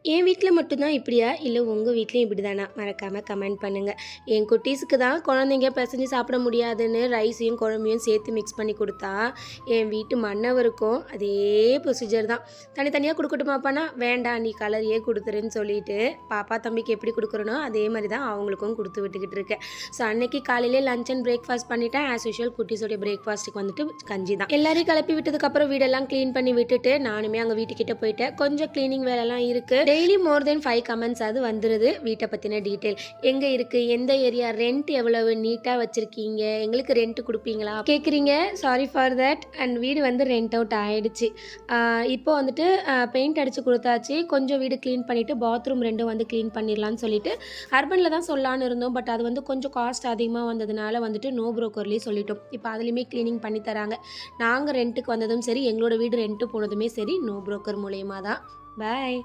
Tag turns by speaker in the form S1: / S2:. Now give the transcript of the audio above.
S1: என் வீட்ல மட்டும் தான் இப்படியா? இல்ல உங்க வீட்லயும் இப்படிதானா? மறக்காம கமெண்ட் பண்ணுங்க. என் குட்டீஸுக்கு தான் குழந்தைங்க பெசஞ்சு சாப்பிட முடியாதுன்னு ரைஸையும், குழம்பையும் சேர்த்து மிக்ஸ் பண்ணி குடுத்தா, என் வீட்டு மன்னவருக்கும் அதே ப்ரொசீஜர் தான். தனித்தனியா குடுக்கட்டுமாப்பான்னா, வேண்டாம் நீ கலரியே குடுத்துருன்னு சொல்லிட்டு, பாப்பா, தம்பிக்கு எப்படி குடுக்குறனோ, அதே மாரி தான் அவங்களுக்கும் குடுத்து விட்டுக்கிட்டு இருக்கேன். ஸோ அன்னைக்கு காலையிலே லஞ்ச் அண்ட் பிரேக்ஃபாஸ்ட் பண்ணிட்டேன். ஆஸ் யூசுவல் குட்டீஸோடைய பிரேக்ஃபாஸ்ட்டுக்கு வந்துட்டு கஞ்சி தான். எல்லாரையும் கிளப்பி விட்டதுக்கப்புறம் வீடெல்லாம் கிளீன் பண்ணி விட்டுட்டு, நானுமே அங்க வீட்டுக்கிட்ட போயிட்டேன். கொஞ்சம் கிளீனிங் வேலைலாம் இருக்கு. டெய்லி மோர் தென் 5 கமெண்ட்ஸ் அது வந்துருது. வீட்டை பற்றின டீட்டெயில் எங்கே இருக்குது, எந்த ஏரியா, ரெண்ட் எவ்வளவு, நீட்டாக வச்சுருக்கீங்க, எங்களுக்கு ரெண்ட் கொடுப்பீங்களா கேட்குறீங்க. Sorry for that. அண்ட் வீடு வந்து ரெண்ட் அவுட் ஆகிடுச்சு. இப்போ வந்துட்டு பெயிண்ட் அடித்து கொடுத்தாச்சு. கொஞ்சம் வீடு க்ளீன் பண்ணிவிட்டு பாத்ரூம் ரெண்டும் வந்து க்ளீன் பண்ணிடலான்னு சொல்லிட்டு அர்பனில் தான் சொல்லலான்னு இருந்தோம். பட் அது வந்து கொஞ்சம் காஸ்ட் அதிகமாக வந்ததுனால வந்துட்டு நோ ப்ரோக்கர்லேயே சொல்லிட்டோம். இப்போ அதுலேயுமே க்ளீனிங் பண்ணி தராங்க. நாங்கள் ரெண்ட்டுக்கு வந்ததும் சரி, எங்களோட வீடு ரெண்ட்டு போனதுமே சரி, நோ ப்ரோக்கர் மூலயமா தான். பாய்.